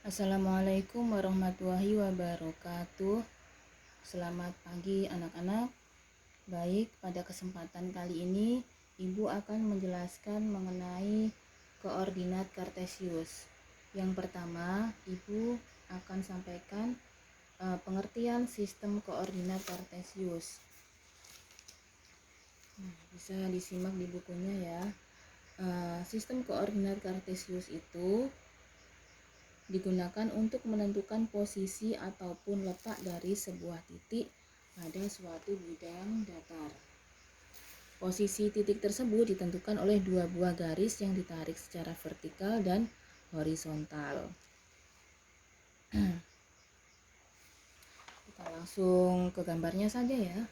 Assalamualaikum warahmatullahi wabarakatuh. Selamat pagi anak-anak. Baik, pada kesempatan kali ini Ibu akan menjelaskan mengenai koordinat kartesius. Yang pertama, Ibu akan sampaikan pengertian sistem koordinat kartesius. Bisa disimak di bukunya ya. Sistem koordinat kartesius itu digunakan untuk menentukan posisi ataupun letak dari sebuah titik pada suatu bidang datar. Posisi titik tersebut ditentukan oleh dua buah garis yang ditarik secara vertikal dan horizontal. Kita langsung ke gambarnya saja ya.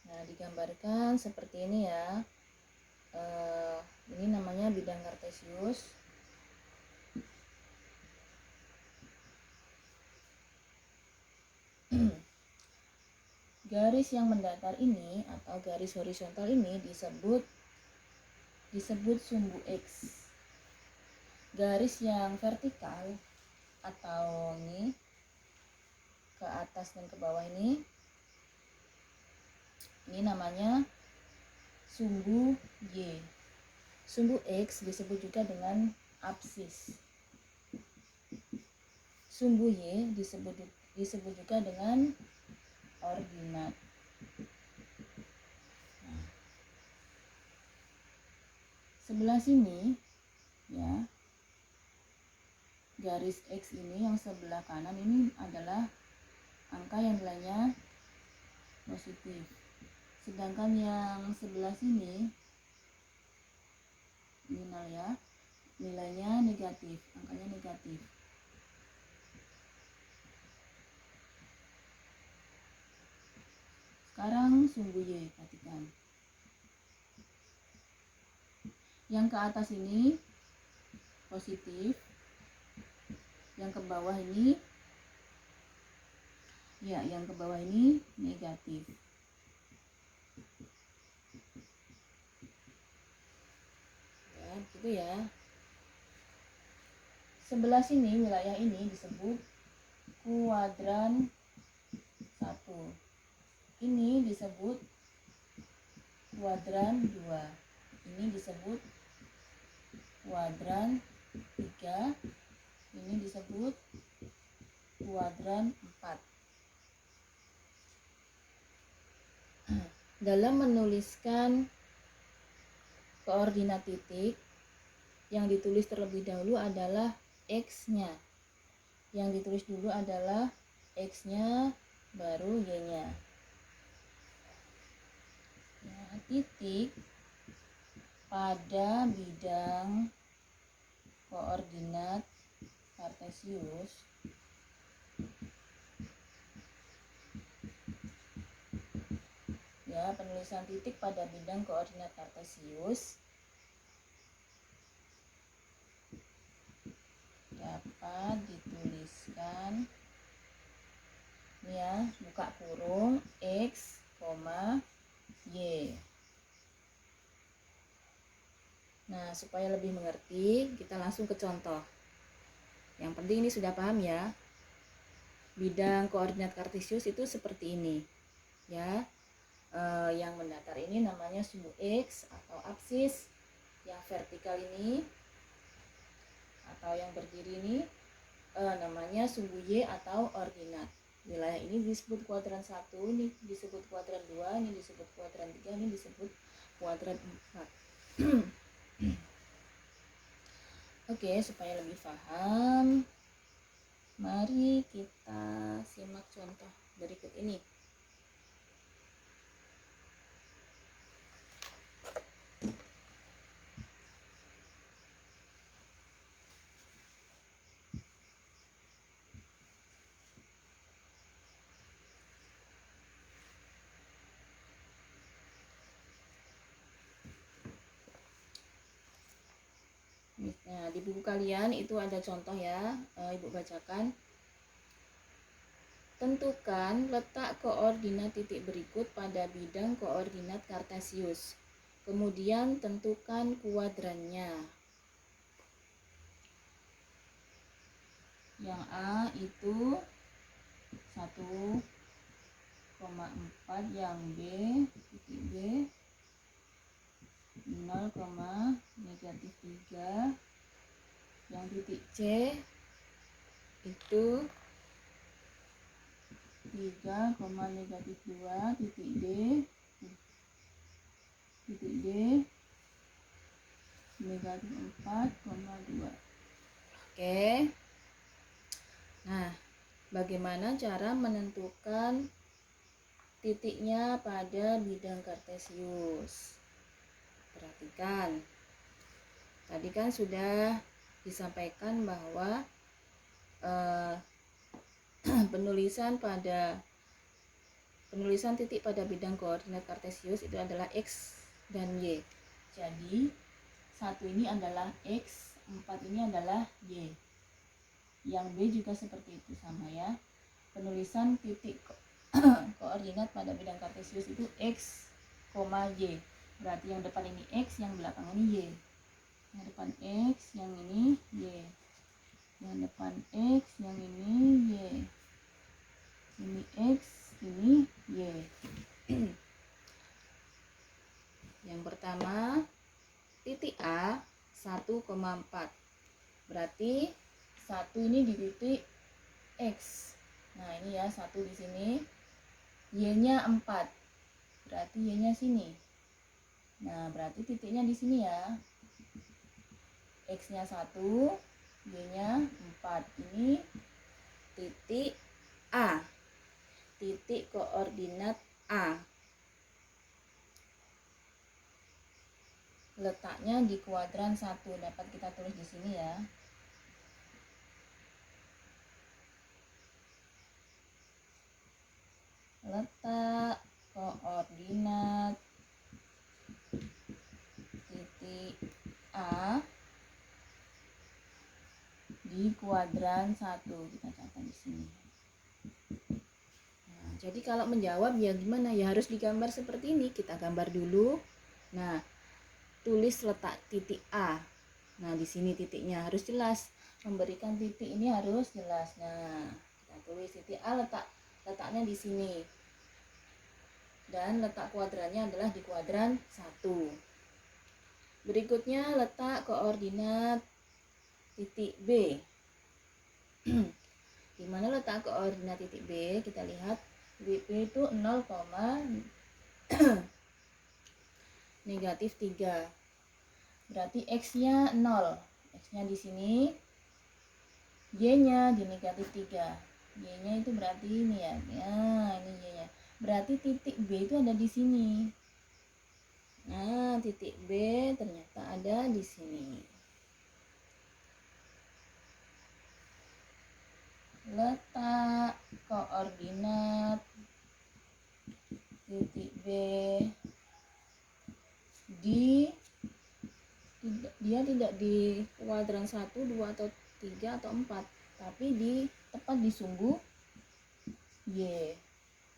Nah, digambarkan seperti ini ya. Ini namanya bidang kartesius. Garis yang mendatar ini atau garis horizontal ini disebut sumbu X. Garis yang vertikal atau ini ke atas dan ke bawah ini namanya sumbu Y. Sumbu X disebut juga dengan apsis. Sumbu Y disebut juga dengan ordinat. Sebelah sini ya, garis X ini yang sebelah kanan ini adalah angka yang nilainya positif. Sedangkan yang sebelah sini ini nol ya, nilainya negatif, angkanya negatif. Sekarang sumbu Y, perhatikan. Yang ke atas ini positif, yang ke bawah ini negatif. Ya, begitu ya. Sebelah sini wilayah ini disebut kuadran 1. Ini disebut kuadran 2. Ini disebut kuadran 3. Ini disebut kuadran 4. Dalam menuliskan koordinat titik, yang ditulis terlebih dahulu adalah X-nya. Yang ditulis dulu adalah X-nya, baru Y-nya. Nah, titik pada bidang koordinat kartesius ya, penulisan titik pada bidang koordinat kartesius dapat dituliskan ya, buka kurung X, Y. Nah, supaya lebih mengerti, kita langsung ke contoh. Yang penting ini sudah paham ya. Bidang koordinat kartesius itu seperti ini ya. Yang mendatar ini namanya sumbu X atau apsis. Yang vertikal ini atau yang berdiri ini namanya sumbu Y atau ordinat. Wilayah ini disebut kuadran 1, ini disebut kuadran 2, ini disebut kuadran 3, ini disebut kuadran 4. Oke, supaya lebih paham, mari kita simak contoh berikut ini. Nah, di buku kalian itu ada contoh ya, Ibu bacakan. Tentukan letak koordinat titik berikut pada bidang koordinat kartesius. Kemudian tentukan kuadrannya. Yang A itu 1,4, yang B titik B 0,-3, yang titik C itu 3,-2, titik D -4,2. Oke. Nah, bagaimana cara menentukan titiknya pada bidang kartesius? Perhatikan. Tadi kan sudah disampaikan bahwa penulisan titik pada bidang koordinat kartesius itu adalah X dan Y. Jadi 1 ini adalah X, 4 ini adalah Y. Yang B juga seperti itu, sama ya. Penulisan titik koordinat pada bidang kartesius itu X, Y. Berarti yang depan ini X, yang belakang ini Y. Yang depan X, yang ini Y. Yang depan X, yang ini Y. Ini X, ini Y. Yang pertama, titik A 1,4. Berarti 1 ini di titik X. Nah, ini ya, 1 di sini. Y-nya 4. Berarti Y-nya sini. Nah, berarti titiknya di sini ya. X-nya 1, Y-nya 4. Ini titik A. Titik koordinat A. Letaknya di kuadran 1. Dapat kita tulis di sini ya. Letak koordinat titik A di kuadran 1. Kita catat di sini. Nah, jadi kalau menjawab ya gimana? Ya harus digambar seperti ini. Kita gambar dulu. Nah, tulis letak titik A. Nah, di sini titiknya harus jelas. Memberikan titik ini harus jelas. Nah, kita tulis titik A, letaknya di sini. Dan letak kuadrannya adalah di kuadran 1. Berikutnya letak koordinat titik B. Di mana letak koordinat titik B? Kita lihat B itu 0, -3. Berarti X-nya 0. X-nya di sini. Y-nya di -3. Y-nya itu berarti ini ya. Nah, ini Y-nya. Berarti titik B itu ada di sini. Nah, titik B ternyata ada di sini. Letak koordinat titik B dia tidak di kuadran 1, 2 atau 3 atau 4, tapi tepat di sumbu Y.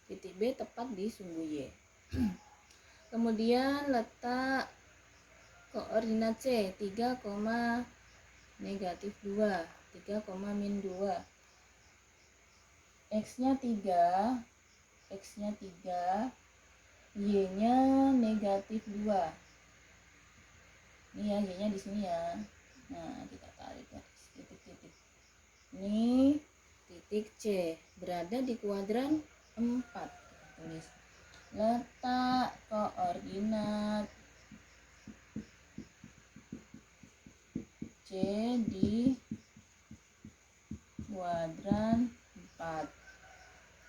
Titik B tepat di sumbu Y. Kemudian letak koordinat C 3, -2, 3, X-nya 3, Y-nya -2. Ini ya, Y-nya di sini ya. Nah, kita tarik ya, titik-titik. Ini titik C berada di kuadran 4. Kita tulis letak koordinat C di kuadran 4.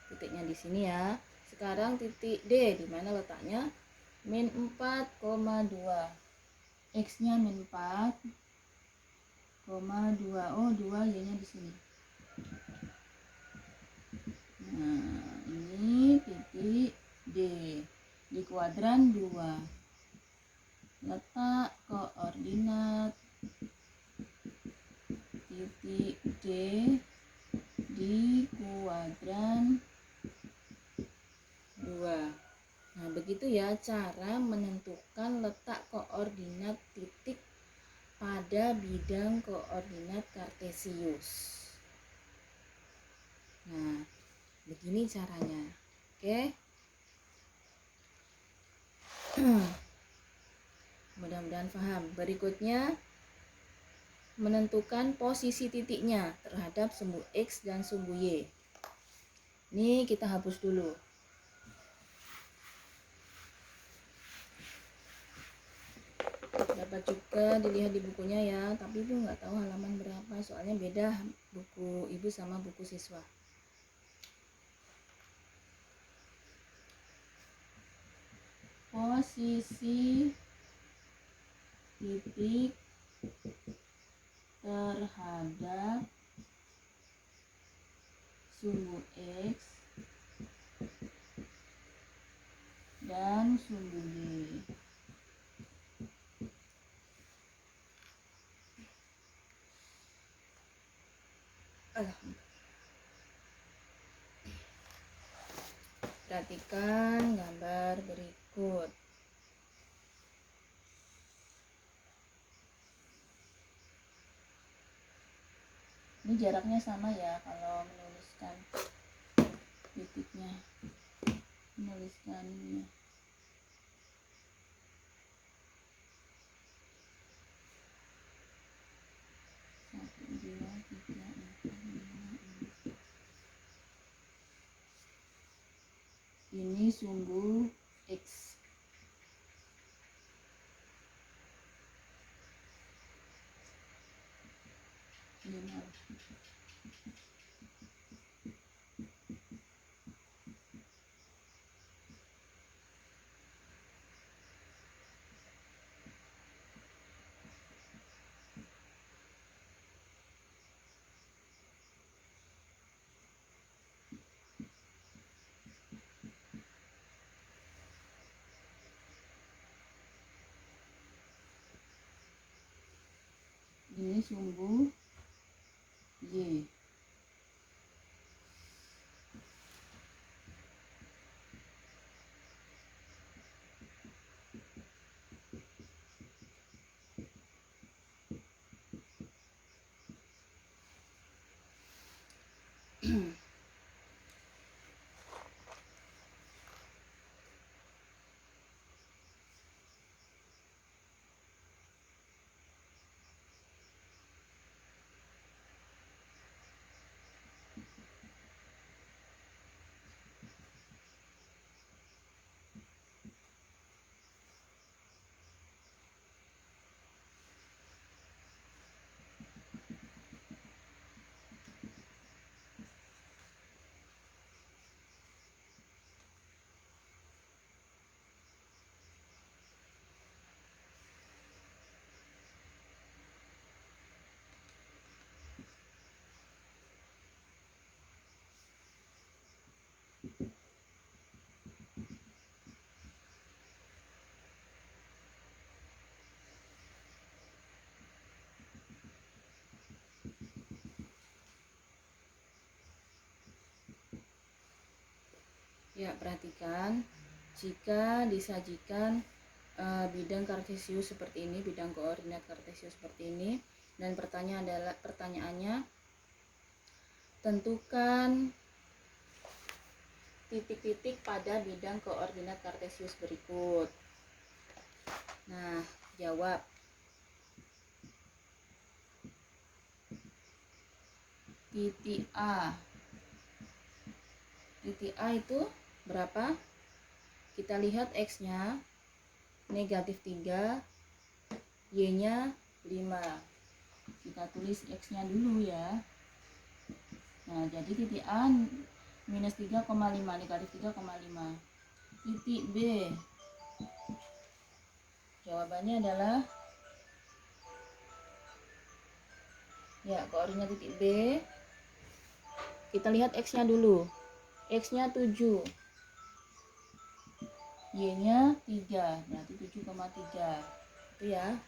Titiknya di sini ya. Sekarang titik D di mana letaknya? -4,2. X-nya -4,2. Oh, 2 Y-nya di sini. Nah, ini titik D di kuadran 2. Letak koordinat ya cara menentukan letak koordinat titik pada bidang koordinat kartesius. Nah, begini caranya. Oke. Mudah-mudahan paham. Berikutnya, menentukan posisi titiknya terhadap sumbu X dan sumbu Y. Ini kita hapus dulu. Dapat juga dilihat di bukunya ya, tapi ibu nggak tahu halaman berapa, soalnya beda buku ibu sama buku siswa. Posisi titik terhadap sumbu X dan sumbu Y. Perhatikan gambar berikut. Ini jaraknya sama ya kalau menuliskan titiknya, menuliskan ini. Satu, dua, tiga, empat, lima, enam. Ini sumbu X. Ini sumbu Y. Ya, perhatikan jika disajikan bidang kartesius seperti ini, bidang koordinat kartesius seperti ini, dan pertanyaannya tentukan titik-titik pada bidang koordinat kartesius berikut. Nah, jawab. Titik A. Titik A itu berapa? Kita lihat X-nya negatif 3, Y-nya 5. Kita tulis X-nya dulu ya. Nah, jadi titik A minus 3,5, negatif 3,5. Titik B. Jawabannya adalah ya, koordinat titik B. Kita lihat X-nya dulu. X-nya 7. Y-nya 3, berarti 7,3. Itu ya.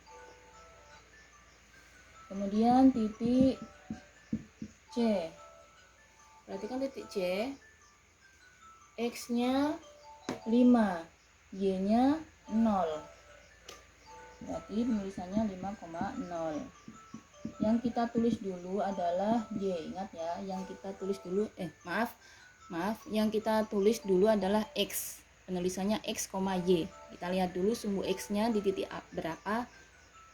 Kemudian titik C. Perhatikan titik C. X-nya 5. Y-nya 0. Berarti penulisannya 5,0. Yang kita tulis dulu adalah Y. Ingat ya, yang kita tulis dulu yang kita tulis dulu adalah X. Penulisannya X, Y. Kita lihat dulu sumbu X-nya di titik berapa.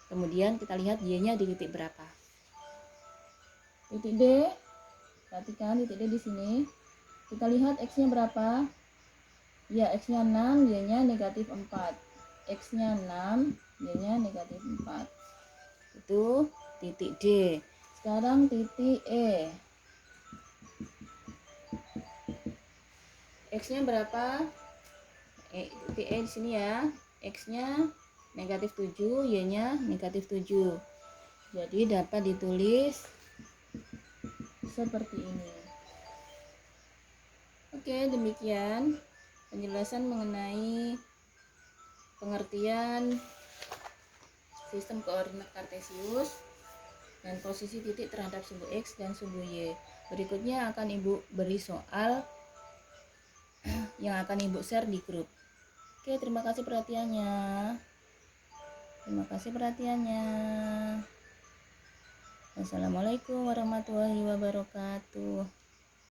Kemudian kita lihat Y-nya di titik berapa. Titik D, perhatikan titik D di sini. Kita lihat X-nya berapa? Ya, X-nya 6, Y-nya negatif 4. X-nya 6, Y-nya negatif 4. Itu titik D. Sekarang titik E. X-nya berapa? Titik E di sini ya. X-nya negatif 7, Y-nya negatif 7. Jadi dapat ditulis seperti ini. Oke, demikian penjelasan mengenai pengertian sistem koordinat kartesius dan posisi titik terhadap sumbu X dan sumbu Y. Berikutnya akan Ibu beri soal yang akan Ibu share di grup. Oke, terima kasih perhatiannya. Terima kasih perhatiannya. Wassalamualaikum warahmatullahi wabarakatuh.